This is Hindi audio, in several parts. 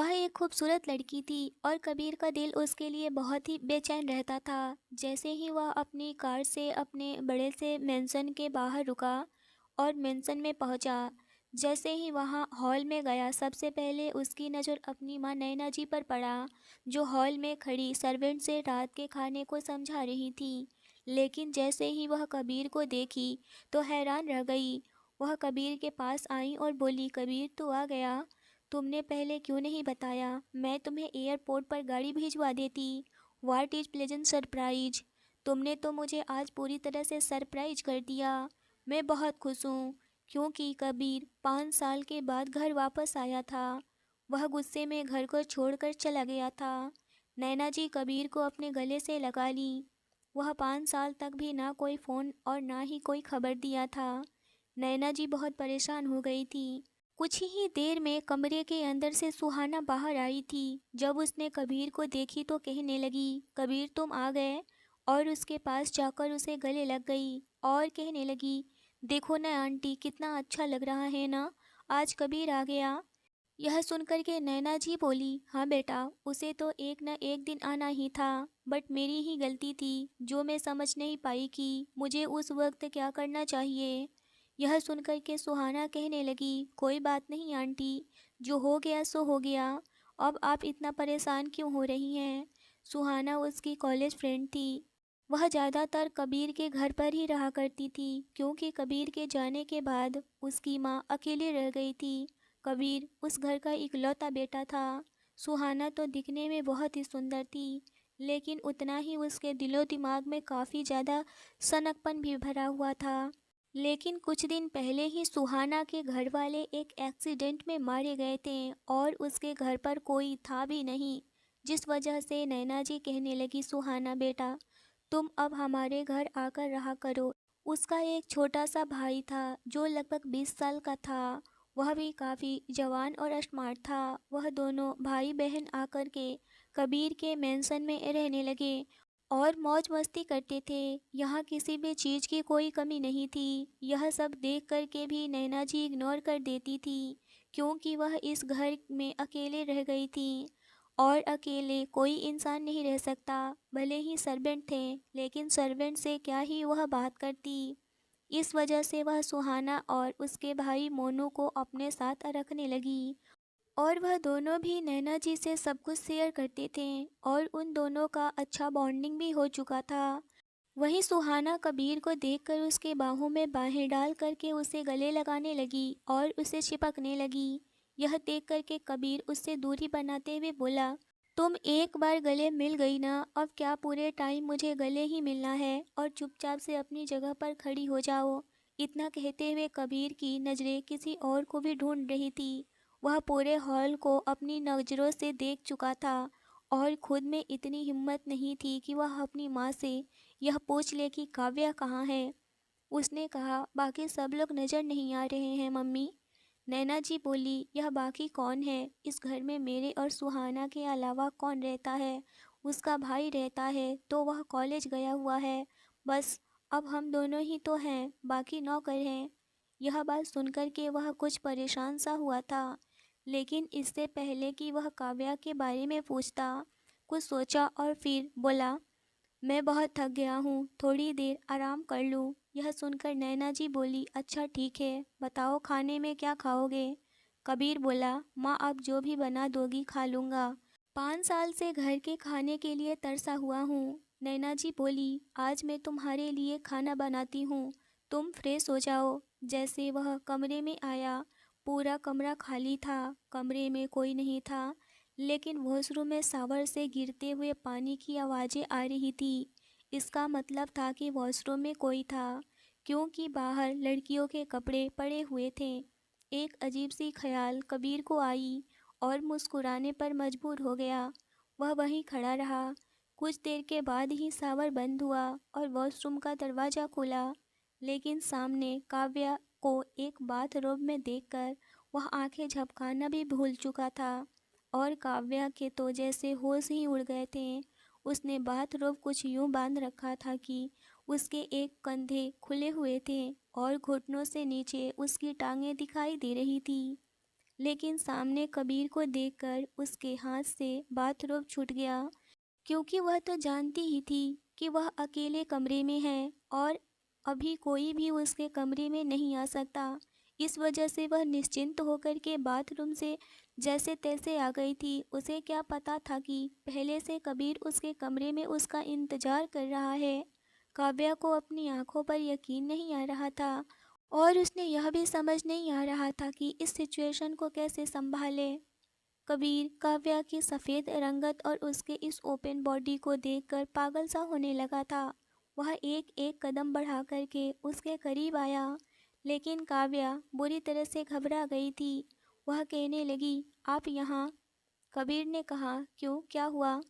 वह एक खूबसूरत लड़की थी और कबीर का दिल उसके लिए बहुत ही बेचैन रहता था। जैसे ही वह अपनी कार से अपने बड़े से मेंशन के बाहर रुका और मेंशन में पहुंचा, जैसे ही वहां हॉल में गया, सबसे पहले उसकी नज़र अपनी माँ नैना जी पर पड़ा, जो हॉल में खड़ी सर्वेंट से रात के खाने को समझा रही थी। लेकिन जैसे ही वह कबीर को देखी तो हैरान रह गई। वह कबीर के पास आई और बोली, कबीर तू आ गया, तुमने पहले क्यों नहीं बताया? मैं तुम्हें एयरपोर्ट पर गाड़ी भिजवा देती। What is pleasant surprise. तुमने तो मुझे आज पूरी तरह से सरप्राइज कर दिया। मैं बहुत खुश हूँ क्योंकि कबीर 5 साल के बाद घर वापस आया था। वह गुस्से में घर को छोड़कर चला गया था। नैना जी कबीर को अपने गले से लगा ली। वह 5 साल तक भी ना कोई फ़ोन और ना ही कोई खबर दिया था। नैना जी बहुत परेशान हो गई थी। कुछ ही देर में कमरे के अंदर से सुहाना बाहर आई थी। जब उसने कबीर को देखी तो कहने लगी, कबीर तुम आ गए। और उसके पास जाकर उसे गले लग गई और कहने लगी, देखो ना आंटी, कितना अच्छा लग रहा है ना, आज कबीर आ गया। यह सुनकर के नैना जी बोली, हाँ बेटा, उसे तो एक न एक दिन आना ही था, बट मेरी ही गलती थी जो मैं समझ नहीं पाई कि मुझे उस वक्त क्या करना चाहिए। यह सुनकर के सुहाना कहने लगी, कोई बात नहीं आंटी, जो हो गया सो हो गया, अब आप इतना परेशान क्यों हो रही हैं। सुहाना उसकी कॉलेज फ्रेंड थी। वह ज़्यादातर कबीर के घर पर ही रहा करती थी क्योंकि कबीर के जाने के बाद उसकी माँ अकेली रह गई थी। कबीर उस घर का इकलौता बेटा था। सुहाना तो दिखने में बहुत ही सुंदर थी, लेकिन उतना ही उसके दिलो दिमाग में काफ़ी ज़्यादा सनकपन भी भरा हुआ था। लेकिन कुछ दिन पहले ही सुहाना के घर वाले एक एक्सीडेंट में मारे गए थे और उसके घर पर कोई था भी नहीं, जिस वजह से नैना जी कहने लगी, सुहाना बेटा, तुम अब हमारे घर आकर रहा करो। उसका एक छोटा सा भाई था जो लगभग 20 साल का था। वह भी काफ़ी जवान और स्मार्ट था। वह दोनों भाई बहन आकर के कबीर के मेंशन में रहने लगे और मौज मस्ती करते थे। यहाँ किसी भी चीज़ की कोई कमी नहीं थी। यह सब देख कर के भी नैना जी इग्नोर कर देती थी क्योंकि वह इस घर में अकेले रह गई थी और अकेले कोई इंसान नहीं रह सकता। भले ही सर्वेंट थे, लेकिन सर्वेंट से क्या ही वह बात करती। इस वजह से वह सुहाना और उसके भाई मोनू को अपने साथ रखने लगी और वह दोनों भी नैना जी से सब कुछ शेयर करते थे और उन दोनों का अच्छा बॉन्डिंग भी हो चुका था। वहीं सुहाना कबीर को देखकर उसके बाहों में बाहें डाल करके उसे गले लगाने लगी और उसे चिपकने लगी। यह देख करके कबीर उससे दूरी बनाते हुए बोला, तुम एक बार गले मिल गई ना, अब क्या पूरे टाइम मुझे गले ही मिलना है और चुपचाप से अपनी जगह पर खड़ी हो जाओ। इतना कहते हुए कबीर की नज़रें किसी और को भी ढूंढ रही थी। वह पूरे हॉल को अपनी नज़रों से देख चुका था और खुद में इतनी हिम्मत नहीं थी कि वह अपनी माँ से यह पूछ ले कि काव्या कहाँ है। उसने कहा, बाकी सब लोग नज़र नहीं आ रहे हैं मम्मी। नैना जी बोली, यह बाकी कौन है? इस घर में मेरे और सुहाना के अलावा कौन रहता है? उसका भाई रहता है तो वह कॉलेज गया हुआ है। बस अब हम दोनों ही तो हैं, बाकी नौकर हैं। यह बात सुनकर के वह कुछ परेशान सा हुआ था, लेकिन इससे पहले कि वह काव्या के बारे में पूछता, कुछ सोचा और फिर बोला, मैं बहुत थक गया हूँ, थोड़ी देर आराम कर लूँ। यह सुनकर नैना जी बोली, अच्छा ठीक है, बताओ खाने में क्या खाओगे? कबीर बोला, माँ आप जो भी बना दोगी खा लूँगा। 5 साल से घर के खाने के लिए तरसा हुआ हूँ। नैना जी बोली, आज मैं तुम्हारे लिए खाना बनाती हूँ, तुम फ्रेश हो जाओ। जैसे वह कमरे में आया, पूरा कमरा खाली था, कमरे में कोई नहीं था, लेकिन वॉशरूम में शावर से गिरते हुए पानी की आवाज़ें आ रही थी। इसका मतलब था कि वॉशरूम में कोई था, क्योंकि बाहर लड़कियों के कपड़े पड़े हुए थे। एक अजीब सी ख्याल कबीर को आई और मुस्कुराने पर मजबूर हो गया। वह वहीं खड़ा रहा। कुछ देर के बाद ही शावर बंद हुआ और वॉशरूम का दरवाज़ा खुला, लेकिन सामने काव्या को एक बाथरोब में देखकर वह आंखें झपकाना भी भूल चुका था और काव्या के तो जैसे होश ही उड़ गए थे। उसने बाथरोब कुछ यूं बांध रखा था कि उसके एक कंधे खुले हुए थे और घुटनों से नीचे उसकी टांगें दिखाई दे रही थी। लेकिन सामने कबीर को देखकर उसके हाथ से बाथरोब छूट गया, क्योंकि वह तो जानती ही थी कि वह अकेले कमरे में है और अभी कोई भी उसके कमरे में नहीं आ सकता। इस वजह से वह निश्चिंत होकर के बाथरूम से जैसे तैसे आ गई थी। उसे क्या पता था कि पहले से कबीर उसके कमरे में उसका इंतजार कर रहा है। काव्या को अपनी आंखों पर यकीन नहीं आ रहा था और उसने यह भी समझ नहीं आ रहा था कि इस सिचुएशन को कैसे संभाले। कबीर काव्या की सफ़ेद रंगत और उसके इस ओपन बॉडी को देखकर पागल सा होने लगा था। वह एक एक कदम बढ़ा करके उसके करीब आया, लेकिन काव्या बुरी तरह से घबरा गई थी। वह कहने लगी, आप यहाँ? कबीर ने कहा, क्यों, क्या हुआ?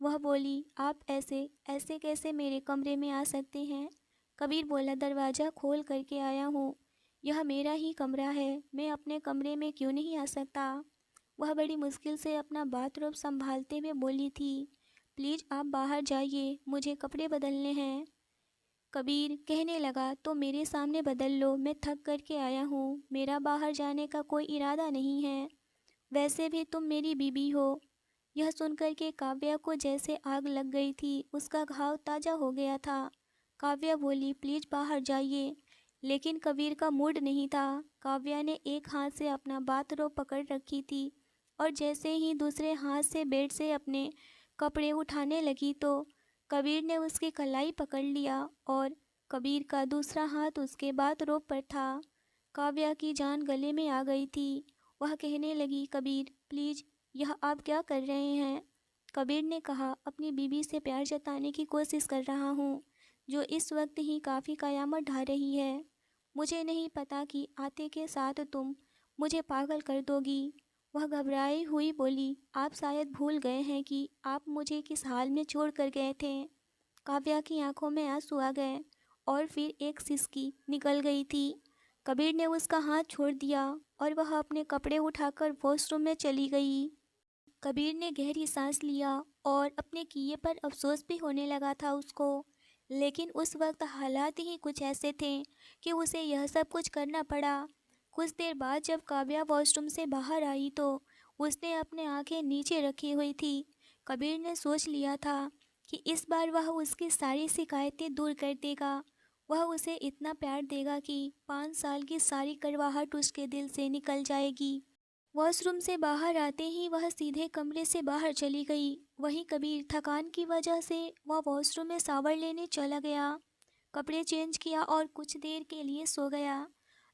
वह बोली, आप ऐसे ऐसे कैसे मेरे कमरे में आ सकते हैं? कबीर बोला, दरवाज़ा खोल करके आया हूँ। यह मेरा ही कमरा है, मैं अपने कमरे में क्यों नहीं आ सकता? वह बड़ी मुश्किल से अपना बाथरोब संभालते हुए बोली थी, प्लीज़ आप बाहर जाइए, मुझे कपड़े बदलने हैं। कबीर कहने लगा, तो मेरे सामने बदल लो, मैं थक करके आया हूँ, मेरा बाहर जाने का कोई इरादा नहीं है। वैसे भी तुम मेरी बीबी हो। यह सुनकर के काव्या को जैसे आग लग गई थी, उसका घाव ताज़ा हो गया था। काव्या बोली, प्लीज़ बाहर जाइए, लेकिन कबीर का मूड नहीं था। काव्या ने एक हाथ से अपना बाथरोब पकड़ रखी थी और जैसे ही दूसरे हाथ से बेड से अपने कपड़े उठाने लगी तो कबीर ने उसकी कलाई पकड़ लिया और कबीर का दूसरा हाथ उसके बाथरोब पर था। काव्या की जान गले में आ गई थी। वह कहने लगी, कबीर प्लीज़, यह आप क्या कर रहे हैं? कबीर ने कहा, अपनी बीवी से प्यार जताने की कोशिश कर रहा हूँ, जो इस वक्त ही काफ़ी कयामत ढा रही है। मुझे नहीं पता कि आते के साथ तुम मुझे पागल कर दोगी। वह घबराई हुई बोली, आप शायद भूल गए हैं कि आप मुझे किस हाल में छोड़ कर गए थे। काव्या की आंखों में आंसू आ गए और फिर एक सिसकी निकल गई थी। कबीर ने उसका हाथ छोड़ दिया और वह अपने कपड़े उठाकर वॉशरूम में चली गई। कबीर ने गहरी सांस लिया और अपने किए पर अफसोस भी होने लगा था उसको, लेकिन उस वक्त हालात ही कुछ ऐसे थे कि उसे यह सब कुछ करना पड़ा। कुछ देर बाद जब काव्या वॉशरूम से बाहर आई तो उसने अपने आंखें नीचे रखी हुई थी। कबीर ने सोच लिया था कि इस बार वह उसकी सारी शिकायतें दूर कर देगा। वह उसे इतना प्यार देगा कि 5 साल की सारी कड़वाहट उसके दिल से निकल जाएगी। वॉशरूम से बाहर आते ही वह सीधे कमरे से बाहर चली गई। वहीं कबीर थकान की वजह से वह वॉशरूम में शावर लेने चला गया, कपड़े चेंज किया और कुछ देर के लिए सो गया।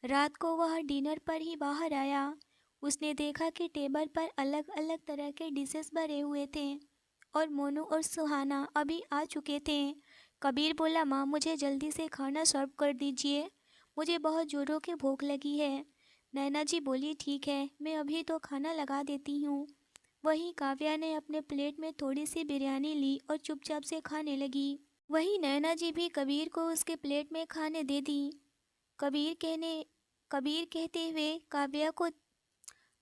रात को वह डिनर पर ही बाहर आया। उसने देखा कि टेबल पर अलग अलग तरह के डिशेस भरे हुए थे और मोनू और सुहाना अभी आ चुके थे। कबीर बोला, माँ मुझे जल्दी से खाना सर्व कर दीजिए, मुझे बहुत ज़ोरों की भूख लगी है। नैना जी बोली, ठीक है, मैं अभी तो खाना लगा देती हूँ। वहीं काव्या ने अपने प्लेट में थोड़ी सी बिरयानी ली और चुपचाप से खाने लगी। वहीं नैना जी भी कबीर को उसके प्लेट में खाने दे दी। कबीर कहने कबीर कहते हुए काव्या को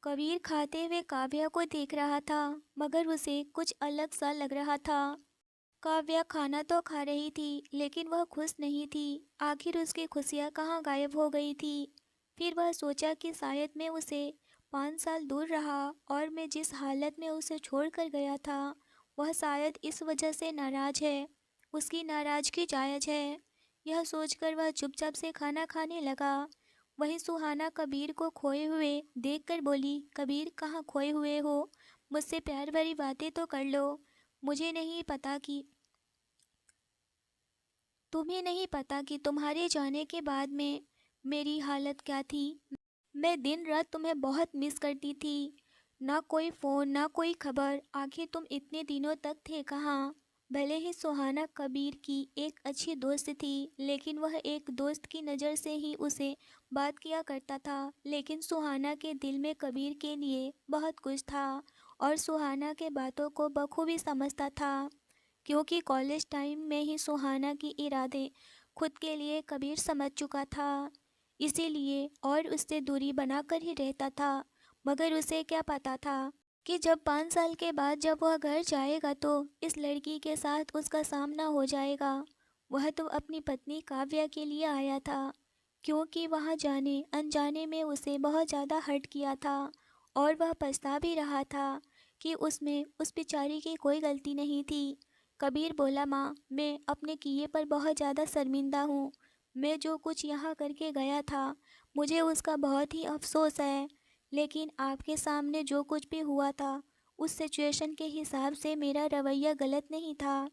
कबीर खाते हुए काव्या को देख रहा था, मगर उसे कुछ अलग सा लग रहा था। काव्या खाना तो खा रही थी, लेकिन वह खुश नहीं थी। आखिर उसकी खुशियाँ कहाँ गायब हो गई थी। फिर वह सोचा कि शायद मैं उसे 5 साल दूर रहा और मैं जिस हालत में उसे छोड़कर गया था, वह शायद इस वजह से नाराज़ है। उसकी नाराज़गी जायज़ है। यह सोचकर वह चुपचाप से खाना खाने लगा। वहीं सुहाना कबीर को खोए हुए देखकर बोली, कबीर कहाँ खोए हुए हो? मुझसे प्यार भरी बातें तो कर लो। मुझे नहीं पता कि तुम्हें नहीं पता कि तुम्हारे जाने के बाद में मेरी हालत क्या थी। मैं दिन रात तुम्हें बहुत मिस करती थी। ना कोई फ़ोन, ना कोई खबर। आखिर तुम इतने दिनों तक थे कहाँ? भले ही सुहाना कबीर की एक अच्छी दोस्त थी, लेकिन वह एक दोस्त की नज़र से ही उसे बात किया करता था। लेकिन सुहाना के दिल में कबीर के लिए बहुत कुछ था और सुहाना के बातों को बखूबी समझता था, क्योंकि कॉलेज टाइम में ही सुहाना की इरादे खुद के लिए कबीर समझ चुका था। इसीलिए और उससे दूरी बनाकर ही रहता था। मगर उसे क्या पता था कि जब 5 साल के बाद जब वह घर जाएगा तो इस लड़की के साथ उसका सामना हो जाएगा। वह तो अपनी पत्नी काव्या के लिए आया था, क्योंकि वहाँ जाने अनजाने में उसे बहुत ज़्यादा हर्ट किया था और वह पछता भी रहा था कि उसमें उस बेचारी की कोई गलती नहीं थी। कबीर बोला, माँ, मैं अपने किए पर बहुत ज़्यादा शर्मिंदा हूँ। मैं जो कुछ यहाँ करके गया था, मुझे उसका बहुत ही अफसोस है। लेकिन आपके सामने जो कुछ भी हुआ था, उस सिचुएशन के हिसाब से मेरा रवैया गलत नहीं था।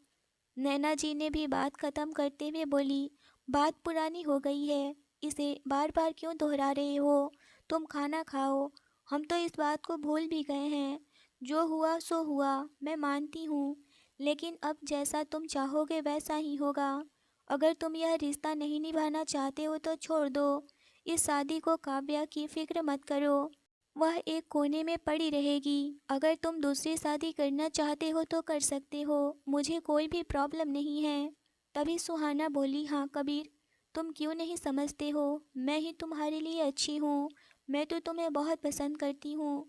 नैना जी ने भी बात खत्म करते हुए बोली, बात पुरानी हो गई है, इसे बार बार क्यों दोहरा रहे हो? तुम खाना खाओ। हम तो इस बात को भूल भी गए हैं। जो हुआ सो हुआ, मैं मानती हूँ। लेकिन अब जैसा तुम चाहोगे वैसा ही होगा। अगर तुम यह रिश्ता नहीं निभाना चाहते हो तो छोड़ दो। इस शादी को काव्या की फिक्र मत करो, वह एक कोने में पड़ी रहेगी। अगर तुम दूसरी शादी करना चाहते हो तो कर सकते हो, मुझे कोई भी प्रॉब्लम नहीं है। तभी सुहाना बोली, हाँ कबीर, तुम क्यों नहीं समझते हो, मैं ही तुम्हारे लिए अच्छी हूँ। मैं तो तुम्हें बहुत पसंद करती हूँ।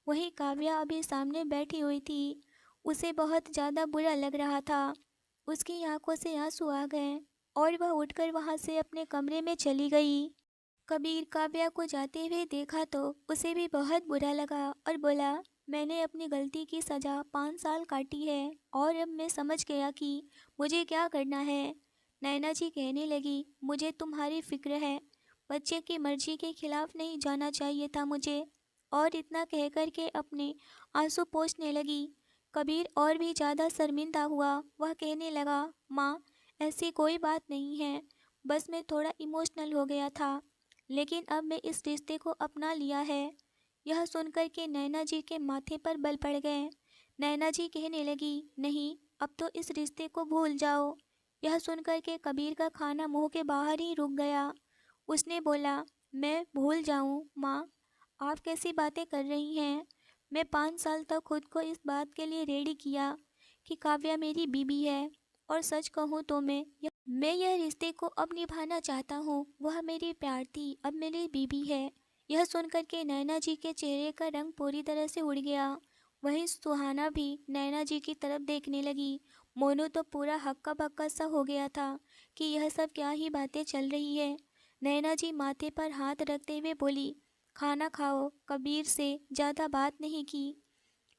वही काव्या अभी सामने बैठी हुई थी। उसे बहुत ज़्यादा बुरा लग रहा था। उसकी आंखों से आंसू आ गए और वह उठकर वहाँ से अपने कमरे में चली गई। कबीर काव्या को जाते हुए देखा तो उसे भी बहुत बुरा लगा और बोला, मैंने अपनी गलती की सज़ा 5 साल काटी है और अब मैं समझ गया कि मुझे क्या करना है। नैना जी कहने लगी, मुझे तुम्हारी फिक्र है। बच्चे की मर्जी के खिलाफ नहीं जाना चाहिए था मुझे। और इतना कह कर के अपने आंसू पोंछने लगी। कबीर और भी ज़्यादा शर्मिंदा हुआ। वह कहने लगा, माँ, ऐसी कोई बात नहीं है, बस मैं थोड़ा इमोशनल हो गया था। लेकिन अब मैं इस रिश्ते को अपना लिया है। यह सुनकर के नैना जी के माथे पर बल पड़ गए। नैना जी कहने लगी, नहीं, अब तो इस रिश्ते को भूल जाओ। यह सुनकर के कबीर का खाना मुंह के बाहर ही रुक गया। उसने बोला, मैं भूल जाऊं? माँ, आप कैसी बातें कर रही हैं? मैं 5 साल तक खुद को इस बात के लिए रेडी किया कि काव्या मेरी बीबी है। और सच कहूँ तो मैं यह रिश्ते को अब निभाना चाहता हूँ। वह मेरी प्यार थी, अब मेरी बीबी है। यह सुनकर के नैना जी के चेहरे का रंग पूरी तरह से उड़ गया। वहीं सुहाना भी नैना जी की तरफ देखने लगी। मोनू तो पूरा हक्का बक्का सा हो गया था कि यह सब क्या ही बातें चल रही है। नैना जी माथे पर हाथ रखते हुए बोली, खाना खाओ। कबीर से ज़्यादा बात नहीं की।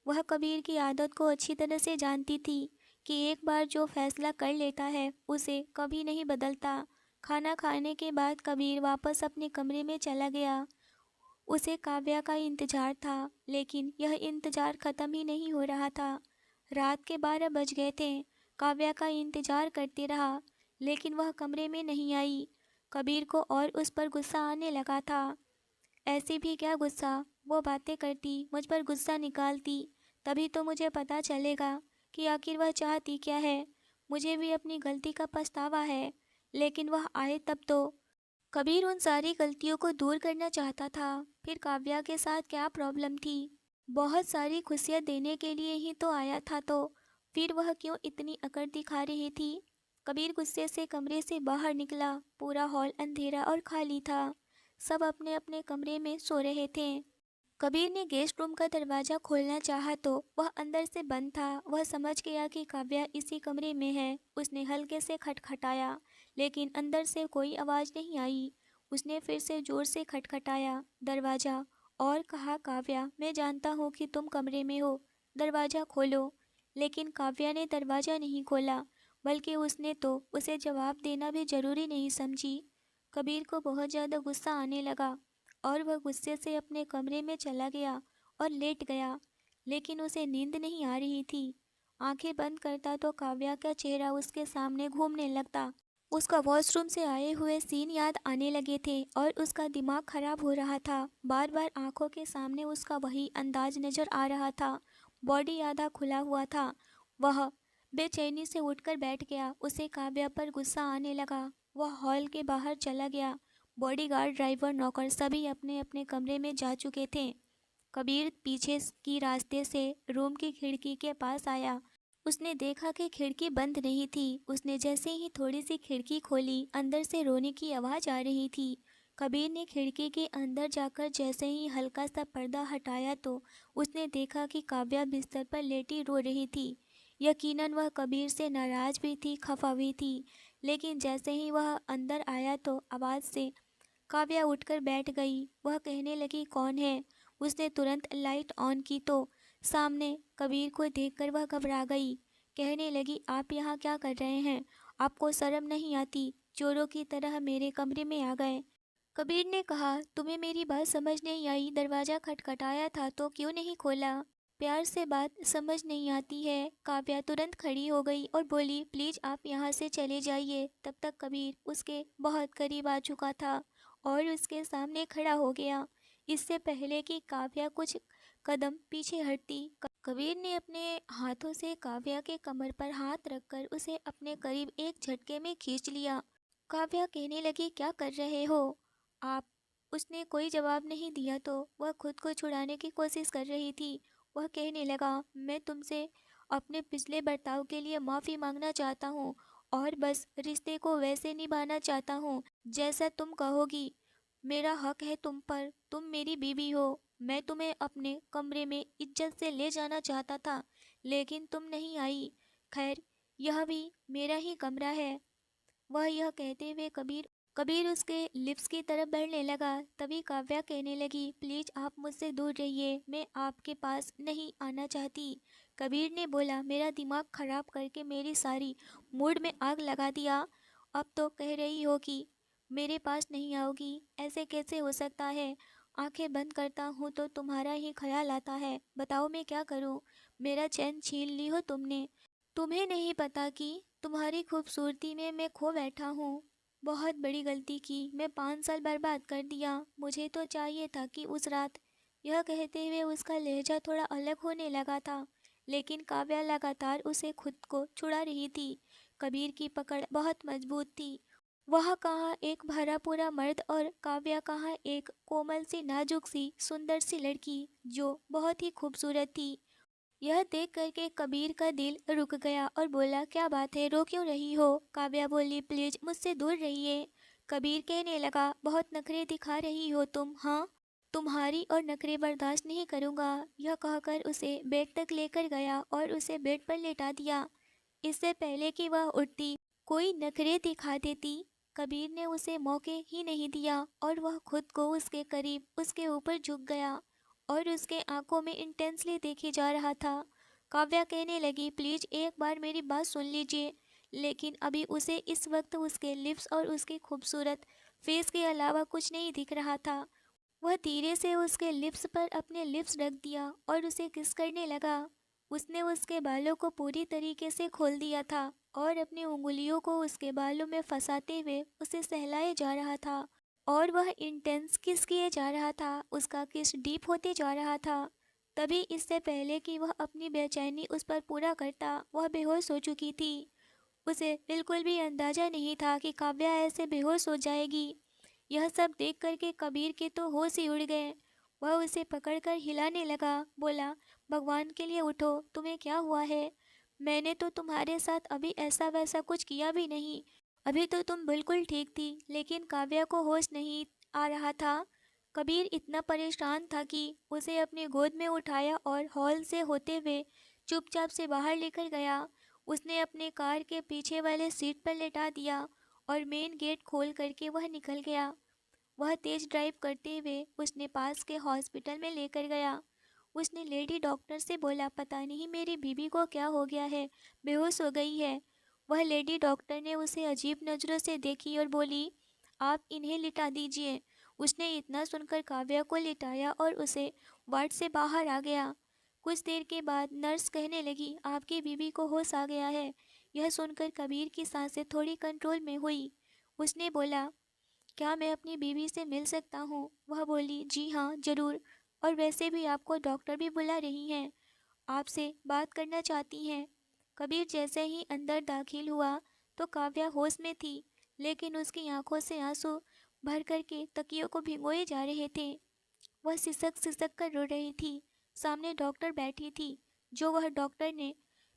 वह कबीर की आदत को अच्छी तरह से जानती थी कि एक बार जो फैसला कर लेता है उसे कभी नहीं बदलता। खाना खाने के बाद कबीर वापस अपने कमरे में चला गया। उसे काव्या का इंतजार था, लेकिन यह इंतजार ख़त्म ही नहीं हो रहा था। रात के 12 बज गए थे। काव्या का इंतजार करते रहा, लेकिन वह कमरे में नहीं आई। कबीर को और उस पर गुस्सा आने लगा था। ऐसे भी क्या गुस्सा, वो बातें करती, मुझ पर गुस्सा निकालती, तभी तो मुझे पता चलेगा कि आखिर वह चाहती क्या है। मुझे भी अपनी गलती का पछतावा है, लेकिन वह आए तब तो। कबीर उन सारी गलतियों को दूर करना चाहता था। फिर काव्या के साथ क्या प्रॉब्लम थी? बहुत सारी खुशियाँ देने के लिए ही तो आया था, तो फिर वह क्यों इतनी अकड़ दिखा रही थी? कबीर गुस्से से कमरे से बाहर निकला। पूरा हॉल अंधेरा और खाली था। सब अपने अपने कमरे में सो रहे थे। कबीर ने गेस्ट रूम का दरवाज़ा खोलना चाहा तो वह अंदर से बंद था। वह समझ गया कि काव्या इसी कमरे में है। उसने हल्के से खटखटाया, लेकिन अंदर से कोई आवाज़ नहीं आई। उसने फिर से ज़ोर से खटखटाया दरवाज़ा और कहा, काव्या, मैं जानता हूँ कि तुम कमरे में हो, दरवाज़ा खोलो। लेकिन काव्या ने दरवाज़ा नहीं खोला, बल्कि उसने तो उसे जवाब देना भी ज़रूरी नहीं समझी। कबीर को बहुत ज़्यादा गुस्सा आने लगा और वह गुस्से से अपने कमरे में चला गया और लेट गया। लेकिन उसे नींद नहीं आ रही थी। आंखें बंद करता तो काव्या का चेहरा उसके सामने घूमने लगता। उसका वॉशरूम से आए हुए सीन याद आने लगे थे और उसका दिमाग खराब हो रहा था। बार बार आंखों के सामने उसका वही अंदाज नजर आ रहा था। बॉडी आधा खुला हुआ था। वह बेचैनी से उठकर बैठ गया। उसे काव्या पर गुस्सा आने लगा। वह हॉल के बाहर चला गया। बॉडीगार्ड, ड्राइवर, नौकर सभी अपने अपने कमरे में जा चुके थे। कबीर पीछे की रास्ते से रूम की खिड़की के पास आया। उसने देखा कि खिड़की बंद नहीं थी। उसने जैसे ही थोड़ी सी खिड़की खोली, अंदर से रोने की आवाज़ आ रही थी। कबीर ने खिड़की के अंदर जाकर जैसे ही हल्का सा पर्दा हटाया तो उसने देखा कि काव्या बिस्तर पर लेटी रो रही थी। यकीनन वह कबीर से नाराज़ भी थी, खफा भी थी। लेकिन जैसे ही वह अंदर आया तो आवाज़ से काव्या उठकर बैठ गई। वह कहने लगी, कौन है? उसने तुरंत लाइट ऑन की तो सामने कबीर को देखकर वह घबरा गई। कहने लगी, आप यहाँ क्या कर रहे हैं? आपको शर्म नहीं आती? चोरों की तरह मेरे कमरे में आ गए। कबीर ने कहा, तुम्हें मेरी बात समझ नहीं आई? दरवाज़ा खटखटाया था तो क्यों नहीं खोला? प्यार से बात समझ नहीं आती है। काव्या तुरंत खड़ी हो गई और बोली, प्लीज़ आप यहाँ से चले जाइए। तब तक कबीर उसके बहुत करीब आ चुका था और उसके सामने खड़ा हो गया। इससे पहले कि काव्या कुछ कदम पीछे हटती, कबीर ने अपने हाथों से काव्या के कमर पर हाथ रखकर उसे अपने करीब एक झटके में खींच लिया। काव्या कहने लगी, क्या कर रहे हो आप? उसने कोई जवाब नहीं दिया तो वह खुद को छुड़ाने की कोशिश कर रही थी। वह कहने लगा, मैं तुमसे अपने पिछले बर्ताव के लिए माफ़ी मांगना चाहता हूँ और बस रिश्ते को वैसे निभाना चाहता हूँ जैसा तुम कहोगी। मेरा हक है तुम पर, तुम मेरी बीवी हो। मैं तुम्हें अपने कमरे में इज्जत से ले जाना चाहता था लेकिन तुम नहीं आई। खैर, यह भी मेरा ही कमरा है। वह यह कहते हुए कबीर उसके लिप्स की तरफ बढ़ने लगा। तभी काव्या कहने लगी, प्लीज आप मुझसे दूर रहिए, मैं आपके पास नहीं आना चाहती। कबीर ने बोला, मेरा दिमाग खराब करके मेरी सारी मूड में आग लगा दिया। अब तो कह रही हो कि मेरे पास नहीं आओगी? ऐसे कैसे हो सकता है? आंखें बंद करता हूँ तो तुम्हारा ही ख्याल आता है। बताओ मैं क्या करूँ? मेरा चैन छीन ली हो तुमने। तुम्हें नहीं पता कि तुम्हारी खूबसूरती में मैं खो बैठा हूँ। बहुत बड़ी गलती की, मैं 5 साल बर्बाद कर दिया। मुझे तो चाहिए था कि उस रात। यह कहते हुए उसका लहजा थोड़ा अलग होने लगा था, लेकिन काव्या लगातार उसे खुद को छुड़ा रही थी। कबीर की पकड़ बहुत मजबूत थी। वह कहाँ एक भरा पूरा मर्द और काव्या कहाँ एक कोमल सी नाजुक सी सुंदर सी लड़की जो बहुत ही खूबसूरत थी। यह देख करके कबीर का दिल रुक गया और बोला, क्या बात है, रो क्यों रही हो? काव्या बोली, प्लीज मुझसे दूर रहिए। कबीर कहने लगा, बहुत नखरे दिखा रही हो तुम। हाँ, तुम्हारी और नखरे बर्दाश्त नहीं करूँगा। यह कहकर उसे बेड तक लेकर गया और उसे बेड पर लेटा दिया। इससे पहले कि वह उठती, कोई नखरे दिखा देती, कबीर ने उसे मौके ही नहीं दिया और वह खुद को उसके करीब उसके ऊपर झुक गया और उसके आंखों में इंटेंसली देखे जा रहा था। काव्या कहने लगी, प्लीज एक बार मेरी बात सुन लीजिए। लेकिन अभी उसे इस वक्त उसके लिप्स और उसके खूबसूरत फेस के अलावा कुछ नहीं दिख रहा था। वह धीरे से उसके लिप्स पर अपने लिप्स रख दिया और उसे किस करने लगा। उसने उसके बालों को पूरी तरीके से खोल दिया था और अपनी उंगलियों को उसके बालों में फंसाते हुए उसे सहलाए जा रहा था और वह इंटेंस किस किए जा रहा था। उसका किस डीप होते जा रहा था। तभी इससे पहले कि वह अपनी बेचैनी उस पर पूरा करता, वह बेहोश हो चुकी थी। उसे बिल्कुल भी अंदाजा नहीं था कि काव्या ऐसे बेहोश हो जाएगी। यह सब देख करके कबीर के तो होश ही उड़ गए। वह उसे पकड़कर हिलाने लगा, बोला, भगवान के लिए उठो, तुम्हें क्या हुआ है? मैंने तो तुम्हारे साथ अभी ऐसा वैसा कुछ किया भी नहीं। अभी तो तुम बिल्कुल ठीक थी। लेकिन काव्या को होश नहीं आ रहा था। कबीर इतना परेशान था कि उसे अपनी गोद में उठाया और हॉल से होते हुए चुपचाप से बाहर लेकर गया। उसने अपने कार के पीछे वाले सीट पर लेटा दिया और मेन गेट खोल करके वह निकल गया। वह तेज ड्राइव करते हुए उसने पास के हॉस्पिटल में लेकर गया। उसने लेडी डॉक्टर से बोला, पता नहीं मेरी बीबी को क्या हो गया है, बेहोश हो गई है। वह लेडी डॉक्टर ने उसे अजीब नज़रों से देखी और बोली, आप इन्हें लिटा दीजिए। उसने इतना सुनकर काव्या को लिटाया और उसे वार्ड से बाहर आ गया। कुछ देर के बाद नर्स कहने लगी, आपकी बीबी को होश आ गया है। यह सुनकर कबीर की सांसें थोड़ी कंट्रोल में हुई। उसने बोला, क्या मैं अपनी बीवी से मिल सकता हूँ? वह बोली, जी हाँ ज़रूर, और वैसे भी आपको डॉक्टर भी बुला रही हैं, आपसे बात करना चाहती हैं। कबीर जैसे ही अंदर दाखिल हुआ तो काव्या होश में थी, लेकिन उसकी आंखों से आंसू भर करके तकियों को भिगोए जा रहे थे। वह सिसक सिसक कर रो रही थी। सामने डॉक्टर बैठी थी, जो वह डॉक्टर ने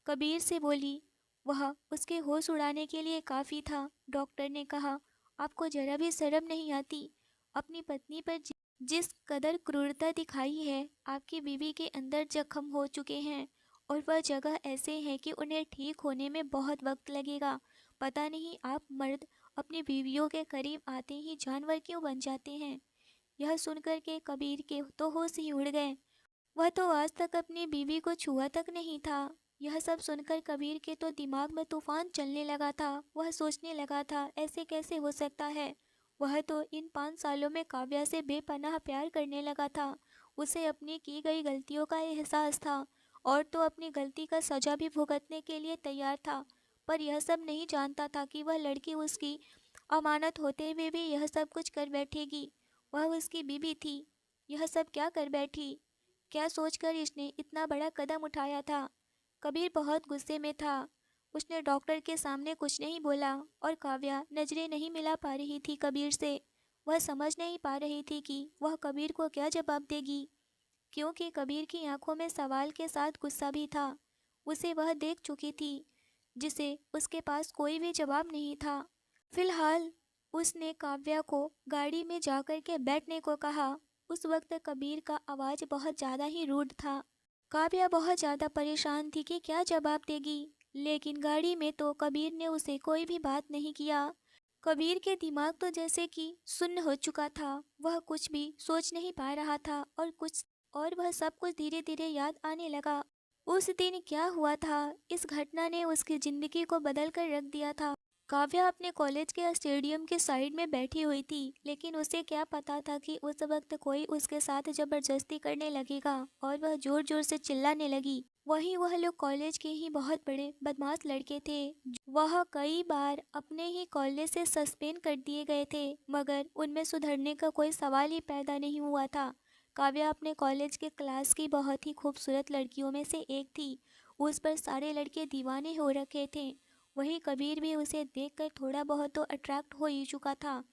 कबीर से बोली, वह उसके होश उड़ाने के लिए काफ़ी था। डॉक्टर ने कहा, आपको जरा भी शर्म नहीं आती? अपनी पत्नी पर जिस कदर क्रूरता दिखाई है। आपकी बीवी के अंदर जख्म हो चुके हैं और वह जगह ऐसे है कि उन्हें ठीक होने में बहुत वक्त लगेगा। पता नहीं आप मर्द अपनी बीवियों के करीब आते ही जानवर क्यों बन जाते हैं। यह सुनकर के कबीर के तो होश ही उड़ गए। वह तो आज तक अपनी बीवी को छुआ तक नहीं था। यह सब सुनकर कबीर के तो दिमाग में तूफान चलने लगा था। वह सोचने लगा था, ऐसे कैसे हो सकता है। वह तो इन 5 सालों में काव्या से बेपनाह प्यार करने लगा था। उसे अपनी की गई गलतियों का एहसास था और तो अपनी गलती का सजा भी भुगतने के लिए तैयार था। पर यह सब नहीं जानता था कि वह लड़की उसकी अमानत होते हुए भी यह सब कुछ कर बैठेगी। वह उसकी बीवी थी। यह सब क्या कर बैठी। क्या सोचकर इसने इतना बड़ा कदम उठाया था। कबीर बहुत गुस्से में था। उसने डॉक्टर के सामने कुछ नहीं बोला और काव्या नजरें नहीं मिला पा रही थी कबीर से। वह समझ नहीं पा रही थी कि वह कबीर को क्या जवाब देगी, क्योंकि कबीर की आंखों में सवाल के साथ गुस्सा भी था। उसे वह देख चुकी थी जिसे उसके पास कोई भी जवाब नहीं था। फिलहाल उसने काव्या को गाड़ी में जाकर के बैठने को कहा। उस वक्त कबीर का आवाज़ बहुत ज़्यादा ही रूड था। काव्या बहुत ज़्यादा परेशान थी कि क्या जवाब देगी, लेकिन गाड़ी में तो कबीर ने उसे कोई भी बात नहीं किया। कबीर के दिमाग तो जैसे कि सुन्न हो चुका था। वह कुछ भी सोच नहीं पा रहा था और वह सब कुछ धीरे धीरे याद आने लगा। उस दिन क्या हुआ था, इस घटना ने उसकी ज़िंदगी को बदल कर रख दिया था। काव्या अपने कॉलेज के स्टेडियम के साइड में बैठी हुई थी, लेकिन उसे क्या पता था कि उस वक्त कोई उसके साथ जबरदस्ती करने लगेगा और वह जोर जोर से चिल्लाने लगी। वहीं वह लोग कॉलेज के ही बहुत बड़े बदमाश लड़के थे। वह कई बार अपने ही कॉलेज से सस्पेंड कर दिए गए थे, मगर उनमें सुधरने का कोई सवाल ही पैदा नहीं हुआ था। काव्या अपने कॉलेज के क्लास की बहुत ही खूबसूरत लड़कियों में से एक थी। उस पर सारे लड़के दीवाने हो रखे थे। वहीं कबीर भी उसे देखकर थोड़ा बहुत तो अट्रैक्ट हो ही चुका था,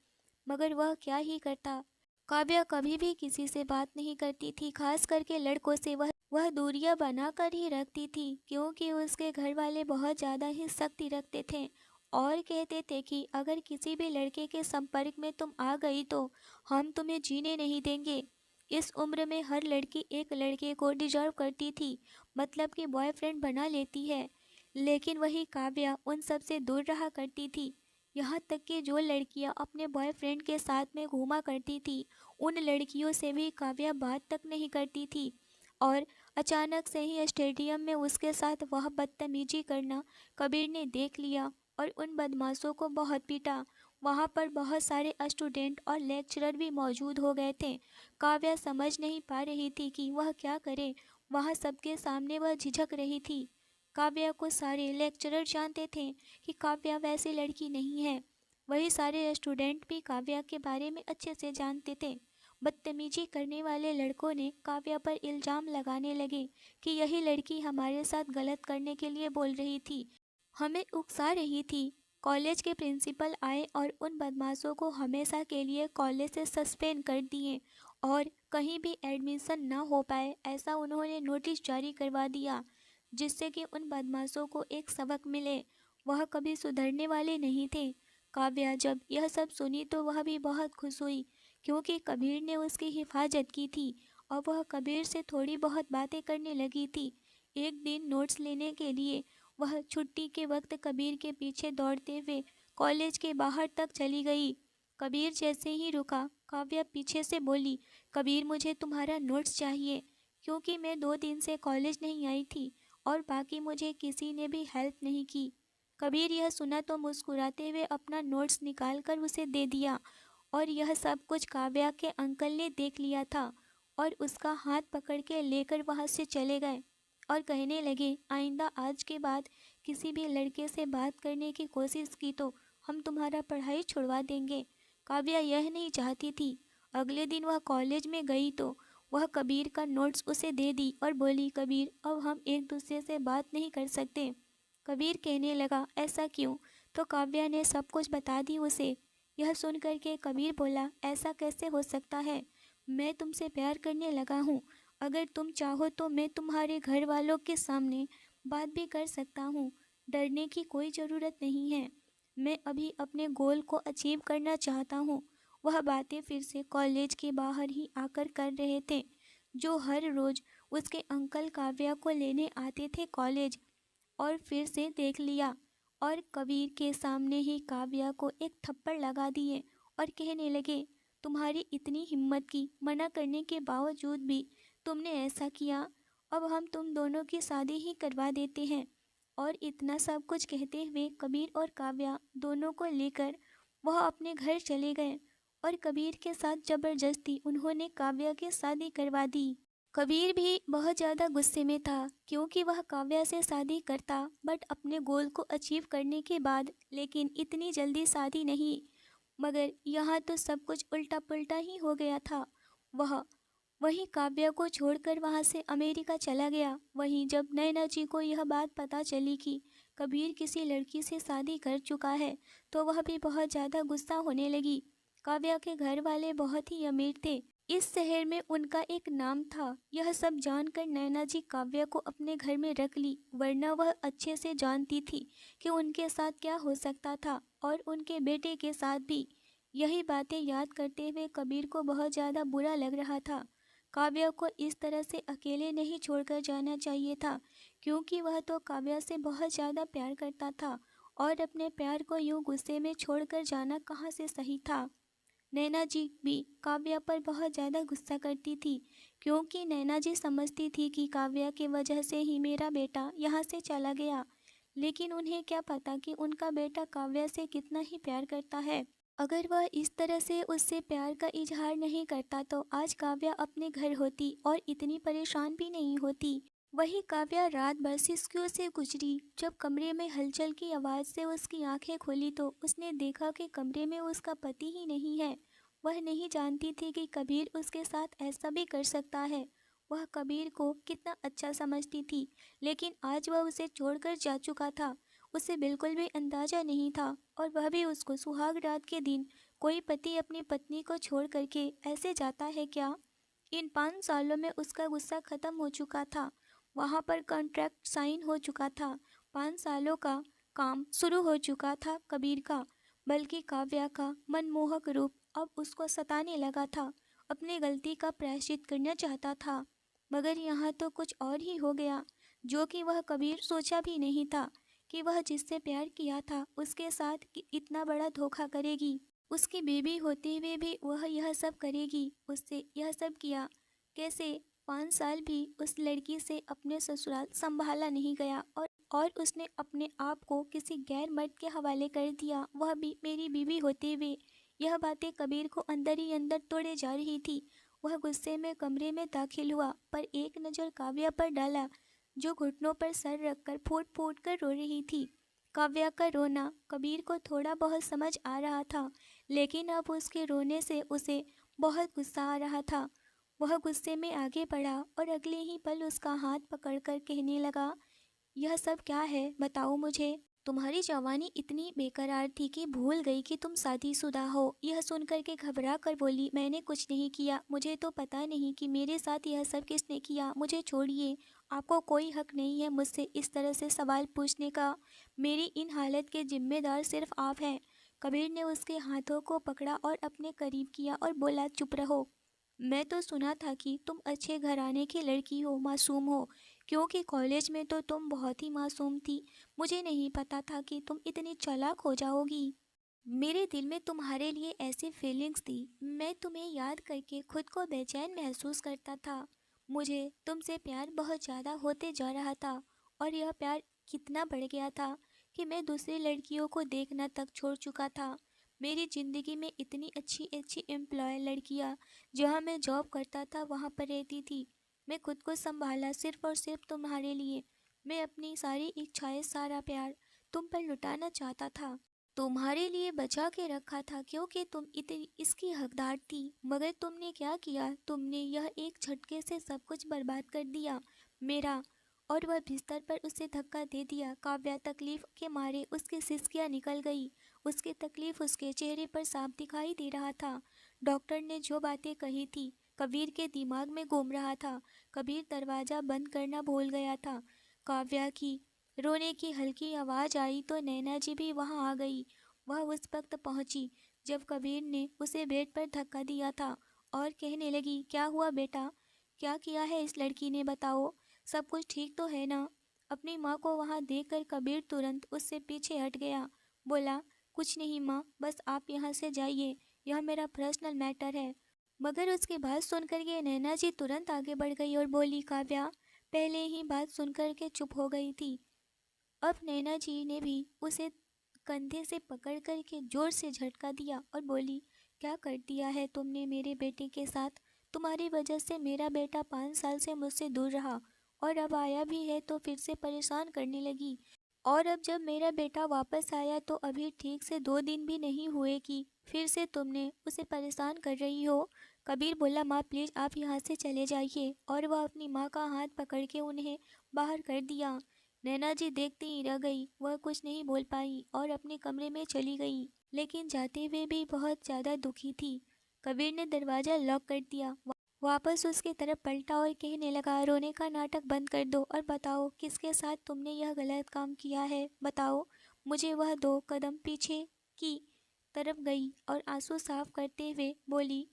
मगर वह क्या ही करता। काव्या कभी भी किसी से बात नहीं करती थी, खास करके लड़कों से वह दूरियां बना कर ही रखती थी, क्योंकि उसके घर वाले बहुत ज़्यादा ही सख्ती रखते थे और कहते थे कि अगर किसी भी लड़के के संपर्क में तुम आ गई तो हम तुम्हें जीने नहीं देंगे। इस उम्र में हर लड़की एक लड़के को डिजर्व करती थी, मतलब कि बॉयफ्रेंड बना लेती है। लेकिन वही काव्या उन सब से दूर रहा करती थी। यहाँ तक कि जो लड़कियाँ अपने बॉयफ्रेंड के साथ में घूमा करती थी, उन लड़कियों से भी काव्या बात तक नहीं करती थी। और अचानक से ही स्टेडियम में उसके साथ वह बदतमीजी करना कबीर ने देख लिया और उन बदमाशों को बहुत पीटा। वहाँ पर बहुत सारे स्टूडेंट और लेक्चरर भी मौजूद हो गए थे। काव्या समझ नहीं पा रही थी कि वह क्या करे। वहाँ सबके सामने वह झिझक रही थी। काव्या को सारे लेक्चरर जानते थे कि काव्या वैसी लड़की नहीं है। वही सारे स्टूडेंट भी काव्या के बारे में अच्छे से जानते थे। बदतमीजी करने वाले लड़कों ने काव्या पर इल्ज़ाम लगाने लगे कि यही लड़की हमारे साथ गलत करने के लिए बोल रही थी, हमें उकसा रही थी। कॉलेज के प्रिंसिपल आए और उन बदमाशों को हमेशा के लिए कॉलेज से सस्पेंड कर दिए और कहीं भी एडमिशन ना हो पाए, ऐसा उन्होंने नोटिस जारी करवा दिया, जिससे कि उन बदमाशों को एक सबक मिले। वह कभी सुधरने वाले नहीं थे। काव्या जब यह सब सुनी तो वह भी बहुत खुश हुई, क्योंकि कबीर ने उसकी हिफाजत की थी और वह कबीर से थोड़ी बहुत बातें करने लगी थी। एक दिन नोट्स लेने के लिए वह छुट्टी के वक्त कबीर के पीछे दौड़ते हुए कॉलेज के बाहर तक चली गई। कबीर जैसे ही रुका, काव्या पीछे से बोली, कबीर मुझे तुम्हारा नोट्स चाहिए, क्योंकि मैं 2 दिन से कॉलेज नहीं आई थी और बाकी मुझे किसी ने भी हेल्प नहीं की। कबीर यह सुना तो मुस्कुराते हुए अपना नोट्स निकाल कर उसे दे दिया और यह सब कुछ काव्या के अंकल ने देख लिया था और उसका हाथ पकड़ के लेकर वहाँ से चले गए और कहने लगे, आइंदा आज के बाद किसी भी लड़के से बात करने की कोशिश की तो हम तुम्हारा पढ़ाई छुड़वा देंगे। काव्या यह नहीं चाहती थी। अगले दिन वह कॉलेज में गई तो वह कबीर का नोट्स उसे दे दी और बोली, कबीर अब हम एक दूसरे से बात नहीं कर सकते। कबीर कहने लगा, ऐसा क्यों? तो काव्या ने सब कुछ बता दी उसे। यह सुन कर के कबीर बोला, ऐसा कैसे हो सकता है? मैं तुमसे प्यार करने लगा हूँ। अगर तुम चाहो तो मैं तुम्हारे घर वालों के सामने बात भी कर सकता हूँ। डरने की कोई ज़रूरत नहीं है। मैं अभी अपने गोल को अचीव करना चाहता हूँ। वह बातें फिर से कॉलेज के बाहर ही आकर कर रहे थे, जो हर रोज़ उसके अंकल काव्या को लेने आते थे कॉलेज। और फिर से देख लिया और कबीर के सामने ही काव्या को एक थप्पड़ लगा दिए और कहने लगे, तुम्हारी इतनी हिम्मत की मना करने के बावजूद भी तुमने ऐसा किया। अब हम तुम दोनों की शादी ही करवा देते हैं। और इतना सब कुछ कहते हुए कबीर और काव्या दोनों को लेकर वह अपने घर चले गए और कबीर के साथ जबरदस्ती उन्होंने काव्या की शादी करवा दी। कबीर भी बहुत ज़्यादा गुस्से में था क्योंकि वह काव्या से शादी करता बट अपने गोल को अचीव करने के बाद, लेकिन इतनी जल्दी शादी नहीं। मगर यहाँ तो सब कुछ उल्टा पुल्टा ही हो गया था। वह वहीं काव्या को छोड़कर वहाँ से अमेरिका चला गया। वहीं जब नैना जी को यह बात पता चली कि कबीर किसी लड़की से शादी कर चुका है तो वह भी बहुत ज़्यादा गुस्सा होने लगी। काव्या के घर वाले बहुत ही अमीर थे, इस शहर में उनका एक नाम था। यह सब जानकर नैना जी काव्या को अपने घर में रख ली, वरना वह अच्छे से जानती थी कि उनके साथ क्या हो सकता था और उनके बेटे के साथ भी। यही बातें याद करते हुए कबीर को बहुत ज़्यादा बुरा लग रहा था। काव्या को इस तरह से अकेले नहीं छोड़कर जाना चाहिए था क्योंकि वह तो काव्या से बहुत ज़्यादा प्यार करता था और अपने प्यार को यूं गुस्से में छोड़कर जाना कहाँ से सही था। नैना जी भी काव्या पर बहुत ज़्यादा गुस्सा करती थी क्योंकि नैना जी समझती थी कि काव्या की वजह से ही मेरा बेटा यहाँ से चला गया। लेकिन उन्हें क्या पता कि उनका बेटा काव्या से कितना ही प्यार करता है। अगर वह इस तरह से उससे प्यार का इजहार नहीं करता तो आज काव्या अपने घर होती और इतनी परेशान भी नहीं होती। वही काव्या रात भर सिसकियों से गुजरी। जब कमरे में हलचल की आवाज़ से उसकी आंखें खुली तो उसने देखा कि कमरे में उसका पति ही नहीं है। वह नहीं जानती थी कि कबीर उसके साथ ऐसा भी कर सकता है। वह कबीर को कितना अच्छा समझती थी, लेकिन आज वह उसे छोड़कर जा चुका था। उसे बिल्कुल भी अंदाजा नहीं था, और वह भी उसको सुहाग रात के दिन। कोई पति अपनी पत्नी को छोड़ करके ऐसे जाता है क्या? इन 5 सालों में उसका गुस्सा खत्म हो चुका था। वहाँ पर कॉन्ट्रैक्ट साइन हो चुका था। 5 सालों का काम शुरू हो चुका था कबीर का। बल्कि काव्या का मनमोहक रूप अब उसको सताने लगा था। अपनी गलती का प्रायश्चित करना चाहता था। मगर यहाँ तो कुछ और ही हो गया, जो कि वह कबीर सोचा भी नहीं था कि वह जिससे प्यार किया था उसके साथ इतना बड़ा धोखा करेगी। उसकी बेबी होते हुए भी वह यह सब करेगी। उससे यह सब किया कैसे? 5 साल भी उस लड़की से अपने ससुराल संभाला नहीं गया और उसने अपने आप को किसी गैर मर्द के हवाले कर दिया, वह भी मेरी बीवी होते हुए। यह बातें कबीर को अंदर ही अंदर तोड़े जा रही थी। वह गुस्से में कमरे में दाखिल हुआ, पर एक नज़र काव्या पर डाला, जो घुटनों पर सर रखकर फूट फूट कर रो रही थी। काव्या का रोना कबीर को थोड़ा बहुत समझ आ रहा था, लेकिन अब उसके रोने से उसे बहुत गुस्सा आ रहा था। वह गुस्से में आगे बढ़ा और अगले ही पल उसका हाथ पकड़कर कहने लगा, यह सब क्या है, बताओ मुझे। तुम्हारी जवानी इतनी बेकरार थी कि भूल गई कि तुम शादीशुदा हो। यह सुनकर के घबरा कर बोली, मैंने कुछ नहीं किया। मुझे तो पता नहीं कि मेरे साथ यह सब किसने किया। मुझे छोड़िए। आपको कोई हक नहीं है मुझसे इस तरह से सवाल पूछने का। मेरी इन हालत के जिम्मेदार सिर्फ आप हैं। कबीर ने उसके हाथों को पकड़ा और अपने करीब किया और बोला, चुप रहो। मैं तो सुना था कि तुम अच्छे घराने की लड़की हो, मासूम हो, क्योंकि कॉलेज में तो तुम बहुत ही मासूम थी। मुझे नहीं पता था कि तुम इतनी चालाक हो जाओगी। मेरे दिल में तुम्हारे लिए ऐसी फीलिंग्स थी। मैं तुम्हें याद करके खुद को बेचैन महसूस करता था। मुझे तुमसे प्यार बहुत ज़्यादा होते जा रहा था, और यह प्यार कितना बढ़ गया था कि मैं दूसरी लड़कियों को देखना तक छोड़ चुका था। मेरी ज़िंदगी में इतनी अच्छी अच्छी एम्प्लॉय लड़कियां जहाँ मैं जॉब करता था वहाँ पर रहती थी। मैं खुद को संभाला सिर्फ और सिर्फ तुम्हारे लिए। मैं अपनी सारी इच्छाएं, सारा प्यार तुम पर लुटाना चाहता था। तुम्हारे लिए बचा के रखा था क्योंकि तुम इतनी इसकी हकदार थी। मगर तुमने क्या किया? तुमने यह एक झटके से सब कुछ बर्बाद कर दिया मेरा। और वह बिस्तर पर उसे धक्का दे दिया। काव्या तकलीफ के मारे उसकी सिसकियां निकल गई। उसकी तकलीफ उसके चेहरे पर साफ दिखाई दे रहा था। डॉक्टर ने जो बातें कही थी कबीर के दिमाग में घूम रहा था। कबीर दरवाज़ा बंद करना भूल गया था। काव्या की रोने की हल्की आवाज़ आई तो नैना जी भी वहाँ आ गई। वह उस वक्त पहुंची जब कबीर ने उसे बेड पर धक्का दिया था और कहने लगी, क्या हुआ बेटा? क्या किया है इस लड़की ने, बताओ। सब कुछ ठीक तो है ना? अपनी माँ को वहाँ देखकर कबीर तुरंत उससे पीछे हट गया। बोला, कुछ नहीं माँ, बस आप यहाँ से जाइए। यह मेरा पर्सनल मैटर है। मगर उसकी बात सुनकर के नैना जी तुरंत आगे बढ़ गई और बोली। काव्या पहले ही बात सुनकर के चुप हो गई थी। अब नैना जी ने भी उसे कंधे से पकड़ कर के जोर से झटका दिया और बोली, क्या कर दिया है तुमने मेरे बेटे के साथ? तुम्हारी वजह से मेरा बेटा 5 साल से मुझसे दूर रहा और अब आया भी है तो फिर से परेशान करने लगी। और अब जब मेरा बेटा वापस आया तो अभी ठीक से 2 दिन भी नहीं हुए कि फिर से तुमने उसे परेशान कर रही हो। कबीर बोला, माँ प्लीज़ आप यहाँ से चले जाइए। और वह अपनी माँ का हाथ पकड़ के उन्हें बाहर कर दिया। नैना जी देखती ही रह गई। वह कुछ नहीं बोल पाई और अपने कमरे में चली गई, लेकिन जाते हुए भी बहुत ज़्यादा दुखी थी। कबीर ने दरवाज़ा लॉक कर दिया, वापस उसकी तरफ पलटा और कहने लगा, रोने का नाटक बंद कर दो और बताओ किसके साथ तुमने यह गलत काम किया है, बताओ मुझे। वह 2 कदम पीछे की तरफ गई और आंसू साफ करते हुए बोली,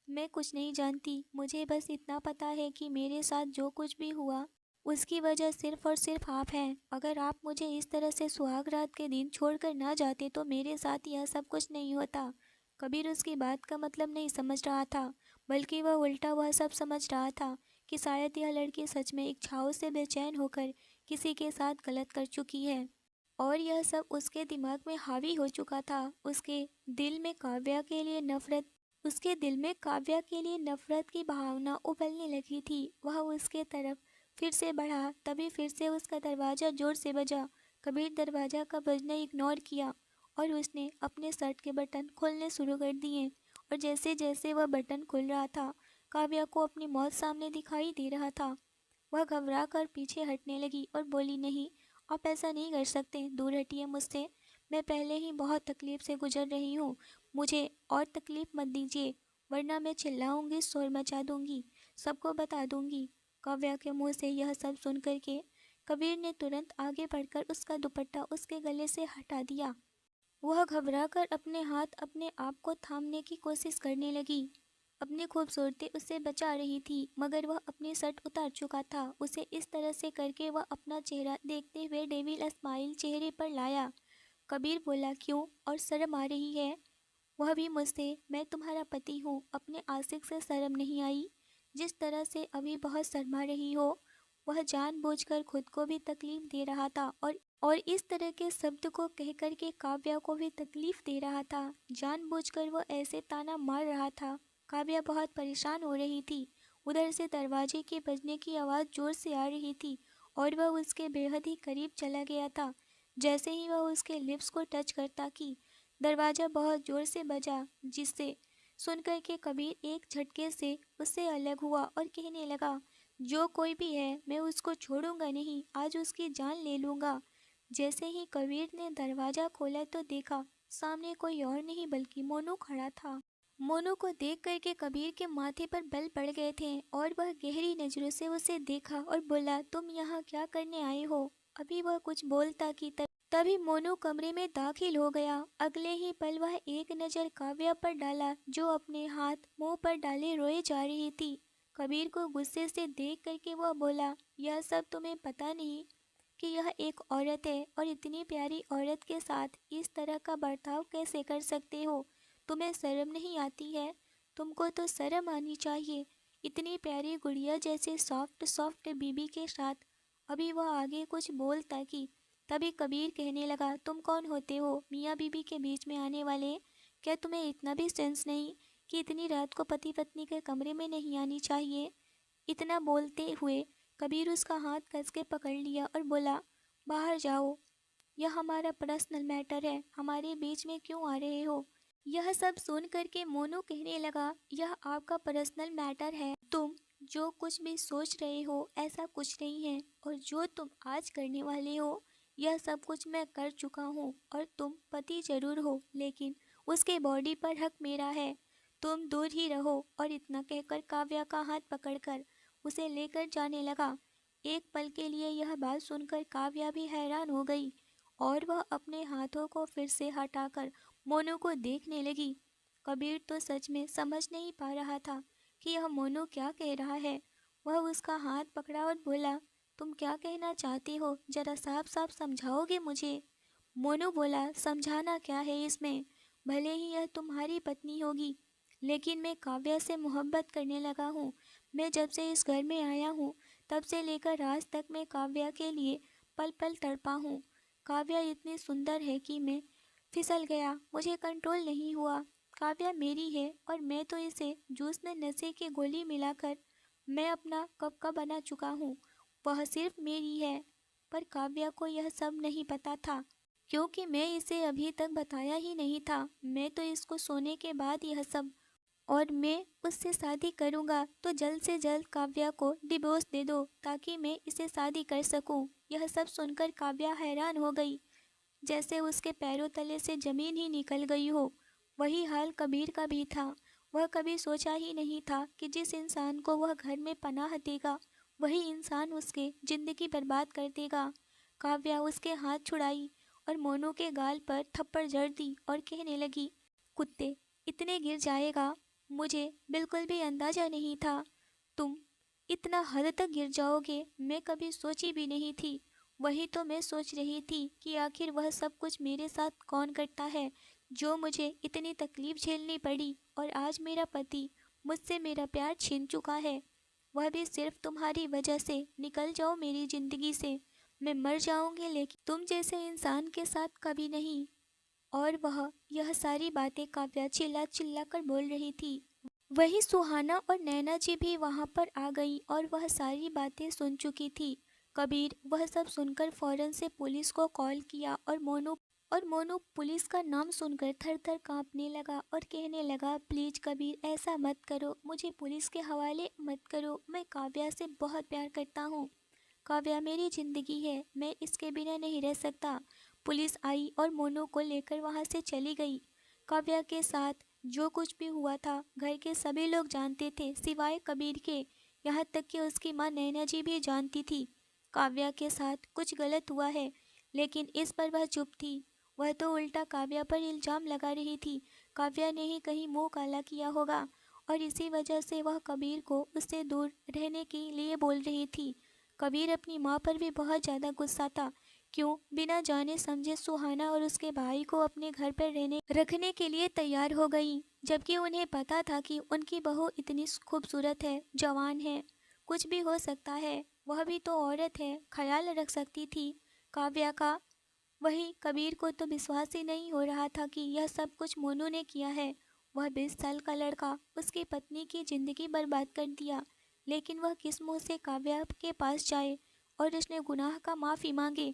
मैं कुछ नहीं जानती। मुझे बस इतना पता है कि मेरे साथ जो कुछ भी हुआ उसकी वजह सिर्फ और सिर्फ आप हैं। अगर आप मुझे इस तरह से सुहाग रात के दिन छोड़कर ना जाते तो मेरे साथ यह सब कुछ नहीं होता। कबीर उसकी बात का मतलब नहीं समझ रहा था, बल्कि वह उल्टा वह सब समझ रहा था कि शायद यह लड़की सच में इच्छाओं से बेचैन होकर किसी के साथ गलत कर चुकी है और यह सब उसके दिमाग में हावी हो चुका था। उसके दिल में काव्या के लिए नफरत की भावना उबलने लगी थी। वह उसके तरफ फिर से बढ़ा, तभी फिर से उसका दरवाज़ा जोर से बजा। कबीर दरवाज़ा का बजना इग्नोर किया और उसने अपने शर्ट के बटन खोलने शुरू कर दिए। और जैसे जैसे वह बटन खुल रहा था, काव्या को अपनी मौत सामने दिखाई दे रहा था। वह घबरा कर पीछे हटने लगी और बोली, नहीं, आप ऐसा नहीं कर सकते, दूर हटिए मुझसे। मैं पहले ही बहुत तकलीफ से गुजर रही हूँ, मुझे और तकलीफ मत दीजिए, वरना मैं चिल्लाऊंगी, शोर मचा दूंगी, सबको बता दूंगी। काव्या के मुंह से यह सब सुन कर के कबीर ने तुरंत आगे बढ़कर उसका दुपट्टा उसके गले से हटा दिया। वह घबरा कर अपने हाथ अपने आप को थामने की कोशिश करने लगी। अपनी खूबसूरती उसे बचा रही थी, मगर वह अपनी शर्ट उतार चुका था। उसे इस तरह से करके वह अपना चेहरा देखते हुए डेविल स्माइल चेहरे पर लाया। कबीर बोला, क्यों, और शर्म आ रही है? वह भी मुझसे, मैं तुम्हारा पति हूँ, अपने आशिक से शर्म नहीं आई? जिस तरह से अभी बहुत शर्मा रही हो। वह जानबूझकर खुद को भी तकलीफ दे रहा था और इस तरह के शब्द को कहकर के काव्या को भी तकलीफ दे रहा था। जानबूझकर वह ऐसे ताना मार रहा था। काव्या बहुत परेशान हो रही थी। उधर से दरवाजे के बजने की आवाज़ जोर से आ रही थी और वह उसके बेहद ही करीब चला गया था। जैसे ही वह उसके लिप्स को टच करता कि दरवाज़ा बहुत जोर से बजा, जिससे सुनकर के कबीर एक झटके से उससे अलग हुआ और कहने लगा, जो कोई भी है मैं उसको छोड़ूंगा नहीं, आज उसकी जान ले लूँगा। जैसे ही कबीर ने दरवाज़ा खोला तो देखा सामने कोई और नहीं बल्कि मोनू खड़ा था। मोनू को देख कर के कबीर के माथे पर बल पड़ गए थे और वह गहरी नज़रों से उसे देखा और बोला, तुम यहाँ क्या करने आए हो? अभी वह कुछ बोलता कि तभी मोनू कमरे में दाखिल हो गया। अगले ही पल वह एक नज़र काव्या पर डाला, जो अपने हाथ मुंह पर डाले रोए जा रही थी। कबीर को गुस्से से देख करके वह बोला, यह सब तुम्हें पता नहीं कि यह एक औरत है और इतनी प्यारी औरत के साथ इस तरह का बर्ताव कैसे कर सकते हो? तुम्हें शर्म नहीं आती है? तुमको तो शर्म आनी चाहिए, इतनी प्यारी गुड़िया जैसे सॉफ्ट सॉफ्ट बीबी के साथ। अभी वह आगे कुछ बोलता कि तभी कबीर कहने लगा, तुम कौन होते हो मियाँ बीबी के बीच में आने वाले? क्या तुम्हें इतना भी सेंस नहीं कि इतनी रात को पति पत्नी के कमरे में नहीं आनी चाहिए? इतना बोलते हुए कबीर उसका हाथ कस के पकड़ लिया और बोला, बाहर जाओ, यह हमारा पर्सनल मैटर है, हमारे बीच में क्यों आ रहे हो? यह सब सुन करके मोनू कहने लगा, यह आपका पर्सनल मैटर है, तुम जो कुछ भी सोच रहे हो ऐसा कुछ नहीं है, और जो तुम आज करने वाले हो यह सब कुछ मैं कर चुका हूँ। और तुम पति जरूर हो, लेकिन उसके बॉडी पर हक मेरा है, तुम दूर ही रहो। और इतना कहकर काव्या का हाथ पकड़कर उसे लेकर जाने लगा। एक पल के लिए यह बात सुनकर काव्या भी हैरान हो गई और वह अपने हाथों को फिर से हटाकर मोनू को देखने लगी। कबीर तो सच में समझ नहीं पा रहा था कि यह मोनू क्या कह रहा है। वह उसका हाथ पकड़ा और बोला, तुम क्या कहना चाहते हो, जरा साफ साफ समझाओगे मुझे? मोनू बोला, समझाना क्या है इसमें, भले ही यह तुम्हारी पत्नी होगी, लेकिन मैं काव्या से मोहब्बत करने लगा हूँ। मैं जब से इस घर में आया हूँ, तब से लेकर आज तक मैं काव्या के लिए पल पल तड़पा हूँ। काव्या इतनी सुंदर है कि मैं फिसल गया, मुझे कंट्रोल नहीं हुआ। काव्या मेरी है और मैं तो इसे जूस में नशे की गोली मिलाकर मैं अपना कब का बना चुका हूँ। वह सिर्फ मेरी है। पर काव्या को यह सब नहीं पता था, क्योंकि मैं इसे अभी तक बताया ही नहीं था। मैं तो इसको सोने के बाद यह सब, और मैं उससे शादी करूंगा तो जल्द से जल्द काव्या को डिवोर्स दे दो ताकि मैं इसे शादी कर सकूं। यह सब सुनकर काव्या हैरान हो गई, जैसे उसके पैरों तले से जमीन ही निकल गई हो। वही हाल कबीर का भी था। वह कभी सोचा ही नहीं था कि जिस इंसान को वह घर में पनाह देगा, वही इंसान उसके जिंदगी बर्बाद कर देगा। काव्या उसके हाथ छुड़ाई और मोनू के गाल पर थप्पड़ जड़ दी और कहने लगी, कुत्ते, इतने गिर जाएगा, मुझे बिल्कुल भी अंदाजा नहीं था। तुम इतना हद तक गिर जाओगे, मैं कभी सोची भी नहीं थी। वही तो मैं सोच रही थी कि आखिर वह सब कुछ मेरे साथ कौन करता है, जो मुझे इतनी तकलीफ झेलनी पड़ी। और आज मेरा पति मुझसे मेरा प्यार छीन चुका है, वह भी सिर्फ तुम्हारी वजह से। निकल जाओ मेरी जिंदगी से, मैं मर जाऊंगी, लेकिन तुम जैसे इंसान के साथ कभी नहीं। और वह यह सारी बातें काव्या चिल्ला चिल्ला कर बोल रही थी। वही सुहाना और नैना जी भी वहां पर आ गई और वह सारी बातें सुन चुकी थी। कबीर वह सब सुनकर फौरन से पुलिस को कॉल किया और मोनू पुलिस का नाम सुनकर थर थर कांपने लगा और कहने लगा, प्लीज कबीर, ऐसा मत करो, मुझे पुलिस के हवाले मत करो। मैं काव्या से बहुत प्यार करता हूँ। काव्या मेरी जिंदगी है, मैं इसके बिना नहीं रह सकता। पुलिस आई और मोनू को लेकर वहां से चली गई। काव्या के साथ जो कुछ भी हुआ था, घर के सभी लोग जानते थे सिवाय कबीर के। यहाँ तक कि उसकी माँ नैना जी भी जानती थी काव्या के साथ कुछ गलत हुआ है, लेकिन इस पर वह चुप थी। वह तो उल्टा काव्या पर इल्जाम लगा रही थी। काव्या ने ही कहीं मुंह काला किया होगा और इसी वजह से वह कबीर को उससे दूर रहने के लिए बोल रही थी। कबीर अपनी माँ पर भी बहुत ज़्यादा गुस्सा था। क्यों बिना जाने समझे सुहाना और उसके भाई को अपने घर पर रहने रखने के लिए तैयार हो गई, जबकि उन्हें पता था कि उनकी बहू इतनी खूबसूरत है, जवान है, कुछ भी हो सकता है। वह भी तो औरत है, ख्याल रख सकती थी काव्या का। वही कबीर को तो विश्वास ही नहीं हो रहा था कि यह सब कुछ मोनू ने किया है। वह 20 साल का लड़का उसकी पत्नी की जिंदगी बर्बाद कर दिया, लेकिन वह किस मुंह से काव्या के पास जाए और उसने गुनाह का माफ़ी मांगे।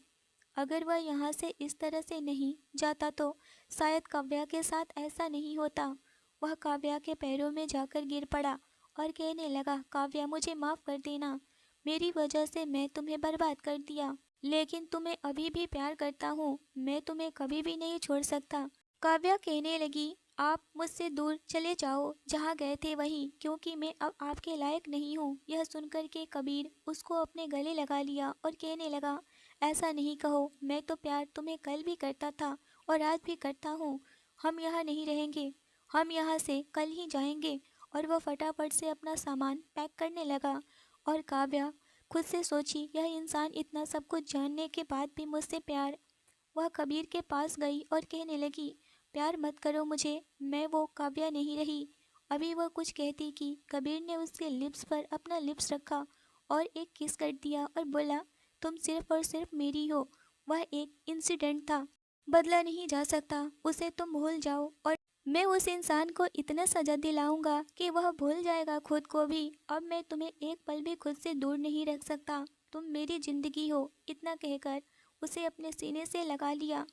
अगर वह यहाँ से इस तरह से नहीं जाता तो शायद काव्या के साथ ऐसा नहीं होता। वह काव्या के पैरों में जाकर गिर पड़ा और कहने लगा, काव्या, मुझे माफ़ कर देना, मेरी वजह से मैं तुम्हें बर्बाद कर दिया, लेकिन तुम्हें अभी भी प्यार करता हूँ, मैं तुम्हें कभी भी नहीं छोड़ सकता। काव्या कहने लगी, आप मुझसे दूर चले जाओ, जहाँ गए थे वहीं, क्योंकि मैं अब आपके लायक नहीं हूँ। यह सुनकर के कबीर उसको अपने गले लगा लिया और कहने लगा, ऐसा नहीं कहो, मैं तो प्यार तुम्हें कल भी करता था और आज भी करता हूँ। हम यहाँ नहीं रहेंगे, हम यहाँ से कल ही जाएंगे। और वह फटाफट से अपना सामान पैक करने लगा। और काव्या खुद से सोची, यह इंसान इतना सब कुछ जानने के बाद भी मुझसे प्यार। वह कबीर के पास गई और कहने लगी, प्यार मत करो मुझे, मैं वो काव्या नहीं रही। अभी वह कुछ कहती कि कबीर ने उसके लिप्स पर अपना लिप्स रखा और एक किस कर दिया और बोला, तुम सिर्फ और सिर्फ मेरी हो। वह एक इंसिडेंट था, बदला नहीं जा सकता, उसे तुम भूल जाओ और मैं उस इंसान को इतना सजा दिलाऊंगा कि वह भूल जाएगा खुद को भी। अब मैं तुम्हें एक पल भी खुद से दूर नहीं रख सकता, तुम मेरी जिंदगी हो। इतना कहकर उसे अपने सीने से लगा लिया।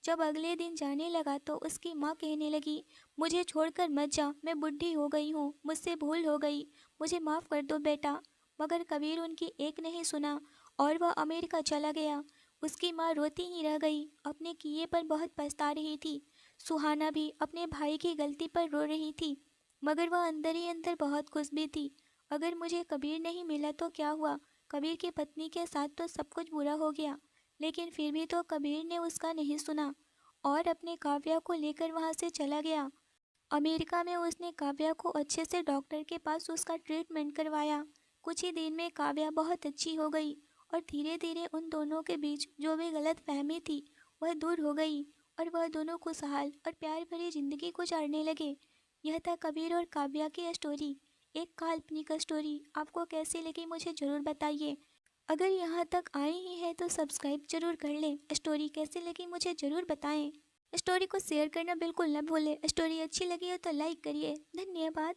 जब अगले दिन जाने लगा तो उसकी माँ कहने लगी, मुझे छोड़कर मत जा, मैं बुढ़ी हो गई हूँ, मुझसे भूल हो गई, मुझे माफ़ कर दो बेटा। मगर कबीर उनकी एक नहीं सुना और वह अमेरिका चला गया। उसकी माँ रोती ही रह गई, अपने किए पर बहुत पछता रही थी। सुहाना भी अपने भाई की गलती पर रो रही थी, मगर वह अंदर ही अंदर बहुत खुश भी थी। अगर मुझे कबीर नहीं मिला तो क्या हुआ, कबीर की पत्नी के साथ तो सब कुछ बुरा हो गया, लेकिन फिर भी तो कबीर ने उसका नहीं सुना और अपने काव्या को लेकर वहाँ से चला गया। अमेरिका में उसने काव्या को अच्छे से डॉक्टर के पास उसका ट्रीटमेंट करवाया। कुछ ही दिन में काव्या बहुत अच्छी हो गई और धीरे धीरे उन दोनों के बीच जो भी गलत फहमी थी वह दूर हो गई। और वह दोनों खुशहाल और प्यार भरी जिंदगी गुजारने लगे। यह था कबीर और काव्या की स्टोरी, एक काल्पनिक स्टोरी। आपको कैसी लगी मुझे ज़रूर बताइए। अगर यहाँ तक आए ही हैं तो सब्सक्राइब जरूर कर लें। स्टोरी कैसी लगी मुझे ज़रूर बताएं। स्टोरी को शेयर करना बिल्कुल न भूलें। स्टोरी अच्छी लगी हो तो लाइक करिए। धन्यवाद।